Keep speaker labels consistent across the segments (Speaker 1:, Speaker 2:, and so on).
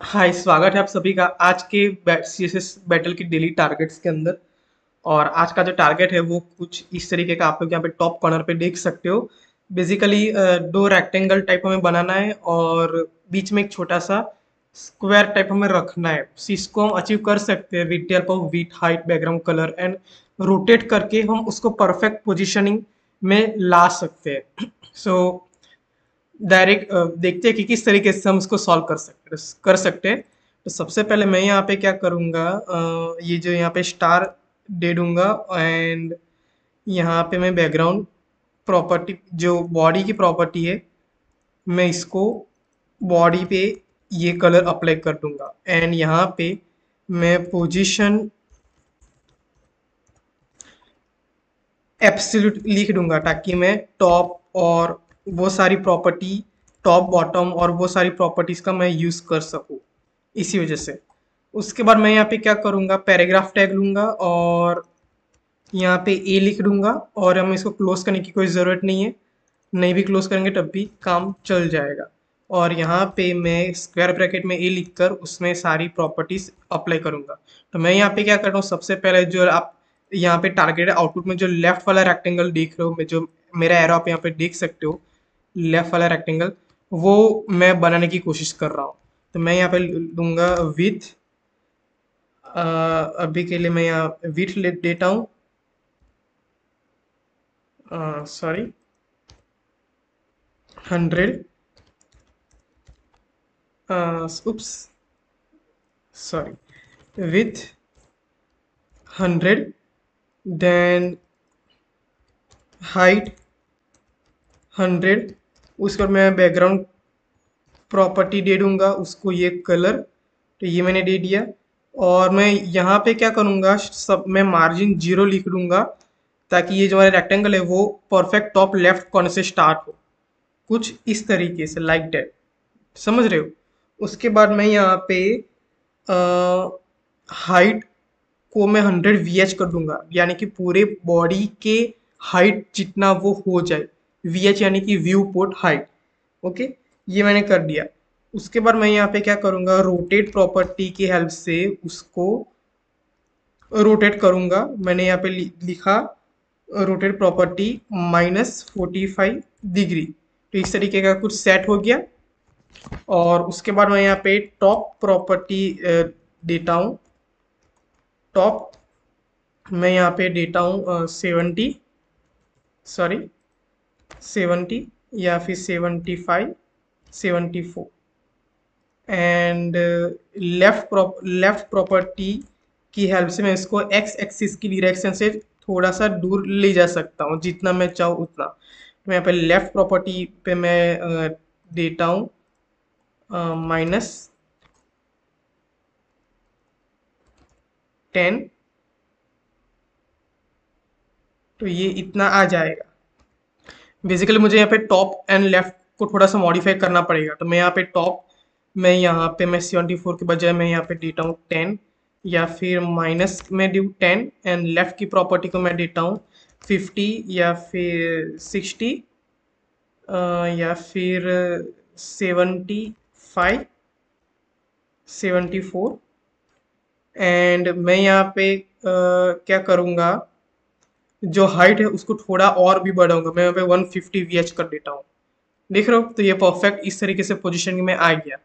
Speaker 1: हाय, स्वागत है आप सभी का आज के सीएसएस बैटल की डेली टारगेट्स के अंदर। और आज का जो टारगेट है वो कुछ इस तरीके का आप लोग यहाँ पे टॉप कॉर्नर पे देख सकते हो। बेसिकली दो रेक्टेंगल टाइप हमें बनाना है और बीच में एक छोटा सा स्क्वायर टाइप हमें रखना है। So, इसको हम अचीव कर सकते हैं with help of with height background colour and rotate करके हम उसको परफेक्ट पोजिशनिंग में ला सकते हैं। सो डायरेक्ट देखते हैं कि किस तरीके से हम इसको सॉल्व कर सकते हैं। तो सबसे पहले मैं यहाँ पे क्या करूँगा, ये जो यहाँ पे स्टार दे दूंगा एंड यहाँ पे मैं बैकग्राउंड प्रॉपर्टी जो बॉडी की प्रॉपर्टी है, मैं इसको बॉडी पे ये कलर अप्लाई कर दूंगा एंड यहाँ पे मैं पोजीशन एब्सोल्यूट लिख दूंगा ताकि मैं टॉप और वो सारी प्रॉपर्टी, टॉप बॉटम और वो सारी प्रॉपर्टीज का मैं यूज कर सकूँ इसी वजह से। उसके बाद मैं यहाँ पे क्या करूँगा, पैराग्राफ टैग लूँगा और यहाँ पे ए लिख दूंगा और हमें इसको क्लोज करने की कोई ज़रूरत नहीं है। नहीं भी क्लोज करेंगे तब भी काम चल जाएगा। और यहाँ पे मैं स्क्वायर ब्रैकेट में ए लिखकर उसमें सारी प्रॉपर्टीज अप्लाई करूंगा। तो मैं यहाँ पे क्या कर रहा हूँ, सबसे पहले जो आप यहाँ पे टारगेट आउटपुट में जो लेफ्ट वाला रेक्टेंगल देख रहे हो, मैं जो मेरा एरो आप यहाँ पे देख सकते हो, लेफ्ट वाला रेक्टेंगल वो मैं बनाने की कोशिश कर रहा हूँ। तो मैं यहाँ पे लूंगा विथ, अभी के लिए मैं यहाँ विथ ले देता हूँ, sorry 100, oops, sorry, with 100, then height 100। उसके बाद मैं बैकग्राउंड प्रॉपर्टी दे दूंगा उसको ये कलर, तो ये मैंने दे दिया। और मैं यहाँ पे क्या करूँगा, सब मैं मार्जिन 0 लिख दूंगा ताकि ये जो हमारा रेक्टेंगल है वो परफेक्ट टॉप लेफ्ट कॉर्नर से स्टार्ट हो, कुछ इस तरीके से लाइक दैट। समझ रहे हो? उसके बाद मैं यहाँ पे हाइट को मैं 100 VH कर दूंगा, यानी कि पूरे बॉडी के हाइट जितना वो हो जाए। VH यानी कि व्यू पोर्ट हाइट। ओके, ये मैंने कर दिया। उसके बाद मैं यहाँ पे क्या करूँगा, रोटेट प्रॉपर्टी की हेल्प से उसको रोटेट करूँगा। मैंने यहाँ पे लिखा रोटेट प्रॉपर्टी -45 डिग्री। तो इस तरीके का कुछ सेट हो गया। और उसके बाद मैं यहाँ पे टॉप प्रॉपर्टी देता हूँ। टॉप मैं यहाँ पे देता हूँ 70, सॉरी 70 या फिर 75, 74। एंड लेफ्ट प्रॉपर्टी की हेल्प से मैं इसको एक्स एक्सिस की डायरेक्शन से थोड़ा सा दूर ले जा सकता हूँ, जितना मैं चाहूँ उतना। तो मैं यहाँ पे लेफ्ट प्रॉपर्टी पे मैं देता हूँ -10। तो ये इतना आ जाएगा। बेसिकली मुझे यहाँ पे टॉप एंड लेफ्ट को थोड़ा सा मॉडिफाई करना पड़ेगा। तो मैं यहाँ पे टॉप, मैं 74 के बजाय मैं यहाँ पे देता हूँ 10, या फिर माइनस में दूँ 10 एंड लेफ्ट की प्रॉपर्टी को मैं देता हूँ 50 या फिर 60, या फिर 75, 74। एंड मैं यहाँ पे क्या करूँगा, जो हाइट है उसको थोड़ा और भी बढ़ाऊंगा। मैं यहाँ पे 150 VH कर देता हूँ। देख रहे हो? तो ये परफेक्ट इस तरीके से पोजीशनिंग में आ गया।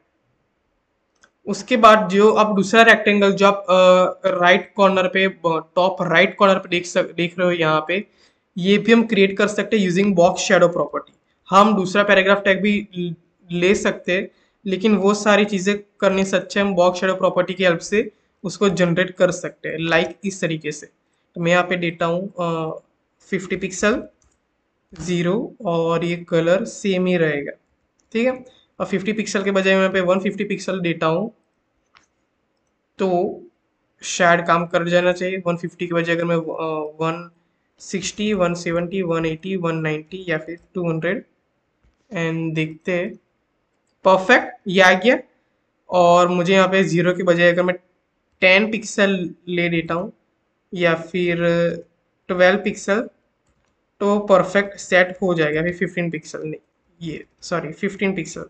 Speaker 1: उसके बाद जो अब दूसरा रेक्टेंगल जो आप राइट कॉर्नर पे, टॉप राइट कॉर्नर पे देख रहे हो यहाँ पे, ये भी हम क्रिएट कर सकते हैं यूजिंग बॉक्स शेडो प्रॉपर्टी। हम दूसरा पैराग्राफ टैग भी ले सकते हैं, लेकिन वो सारी चीजें करने से अच्छा हम बॉक्स शेडो प्रॉपर्टी की हेल्प से उसको जनरेट कर सकते हैं, लाइक इस तरीके से। तो मैं यहाँ पे देता हूँ 50 पिक्सल, 0, और ये कलर सेम ही रहेगा। ठीक है। और 50 पिक्सल के बजाय मैं यहाँ पे 150 पिक्सल देता हूँ, तो शायद काम कर जाना चाहिए। 150 के बजाय अगर मैं 160, 170, 180, 190 या फिर 200, एंड देखते हैं। परफेक्ट, ये आ गया। और मुझे यहाँ पे 0 के बजाय अगर मैं 10 पिक्सल ले देता हूँ या फिर 12 पिक्सल, तो परफेक्ट सेट हो जाएगा। फिर 15 पिक्सल नहीं, ये सॉरी 15 पिक्सल,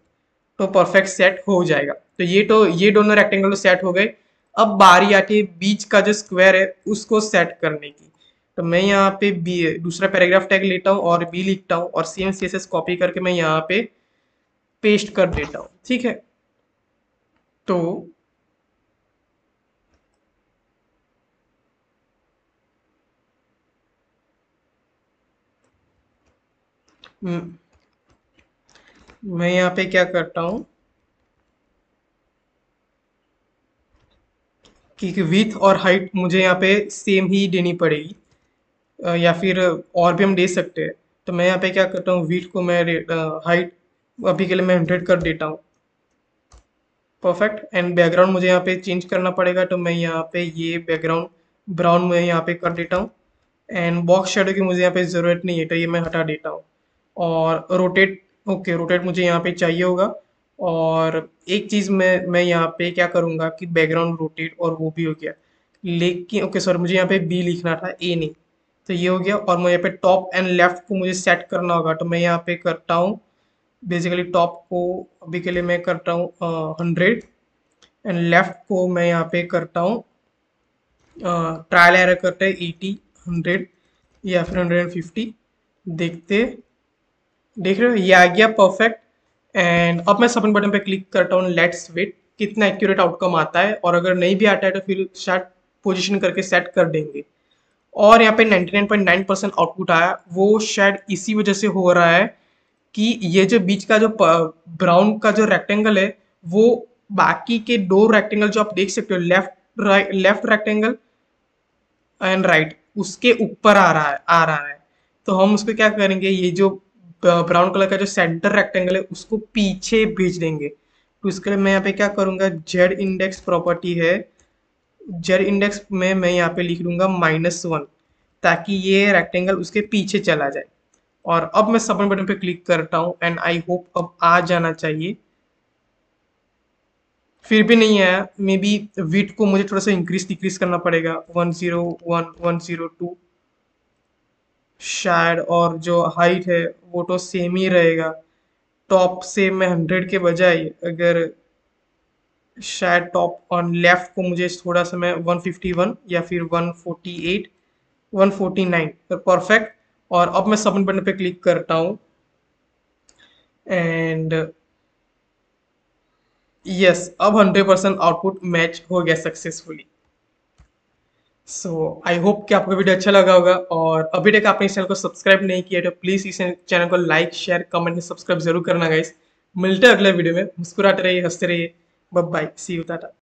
Speaker 1: तो परफेक्ट सेट हो जाएगा। तो तो ये दोनों रेक्टेंगल तो सेट हो गए। अब बारी आती है बीच का जो स्क्वायर है उसको सेट करने की। तो मैं यहाँ पे बी दूसरा पैराग्राफ टैग लेता हूँ और बी लिखता हूँ और सेम सीएसएस कॉपी करके मैं यहाँ पे पेस्ट कर देता हूँ। ठीक है, तो मैं यहाँ पे क्या करता हूँ कि विथ और हाइट मुझे यहाँ पे सेम ही देनी पड़ेगी, या फिर और भी हम दे सकते हैं। तो मैं यहाँ पे क्या करता हूँ, विथ को मैं हाइट अभी के लिए मैं 100 कर देता हूँ। परफेक्ट। एंड बैकग्राउंड मुझे यहाँ पे चेंज करना पड़ेगा, तो मैं यहाँ पे ये बैकग्राउंड ब्राउन में यहाँ पे कर देता हूँ। एंड बॉक्स शेडो की मुझे यहाँ पे ज़रूरत नहीं है, तो ये मैं हटा देता हूँ। और रोटेट, ओके रोटेट मुझे यहाँ पे चाहिए होगा। और एक चीज़ मैं यहाँ पे क्या करूँगा कि बैकग्राउंड रोटेट, और वो भी हो गया। लेकिन ओके सर, मुझे यहाँ पे बी लिखना था, ए नहीं। तो ये हो गया। और मैं यहाँ पे टॉप एंड लेफ्ट को मुझे सेट करना होगा, तो मैं यहाँ पे करता हूँ बेसिकली टॉप को अभी के लिए मैं करता हूँ 100, एंड लेफ्ट को मैं यहाँ पे करता हूँ ट्रायल एरर करते हैं 80, 100 या फिर 150। देखते, देख रहे हो ये आ गया परफेक्ट। एंड अब मैं सबमिट बटन पे क्लिक करता हूँ, लेट्स वेट कितना एक्यूरेट आउटकम आता है। और अगर नहीं भी आता है तो फिर शायद पोजीशन करके सेट कर देंगे। और यहाँ पे 99.9% आउटपुट आया, वो शायद इसी वजह से हो रहा है कि ये जो बीच का जो ब्राउन का जो रेक्टेंगल है, वो बाकी के दो रेक्टेंगल जो आप देख सकते हो, लेफ्ट रेक्टेंगल एंड राइट, उसके ऊपर आ रहा है। तो हम उसको क्या करेंगे, ये जो ब्राउन कलर का जो सेंटर रेक्टेंगल है उसको पीछे भेज देंगे। तो इसके लिए मैं यहाँ पे क्या करूंगा, जेड इंडेक्स प्रॉपर्टी है, जेड इंडेक्स में मैं यहाँ पे लिख लूंगा -1, ताकि ये रेक्टेंगल उसके पीछे चला जाए। और अब मैं सबमिट बटन पे क्लिक करता हूँ एंड आई होप अब आ जाना चाहिए। फिर भी नहीं आया, मे बी विड्थ को मुझे थोड़ा सा इंक्रीज डिक्रीज करना पड़ेगा, 101, 102 शायद। और जो हाइट है वो तो सेम ही रहेगा। टॉप से मैं 100 के बजाय अगर शायद टॉप ऑन लेफ्ट को मुझे थोड़ा सा मैं 151 या फिर 148, 149 परफेक्ट। और अब मैं सबमिट बटन पे क्लिक करता हूँ एंड यस, अब 100% आउटपुट मैच हो गया सक्सेसफुली। सो आई होप कि आपको वीडियो अच्छा लगा होगा। और अभी तक आपने इस चैनल को सब्सक्राइब नहीं किया तो प्लीज़ इस चैनल को लाइक शेयर कमेंट में सब्सक्राइब जरूर करना गाइस। मिलते हैं अगले वीडियो में, मुस्कुराते रहिए, हंसते रहिए। Bye bye, see you, Tata.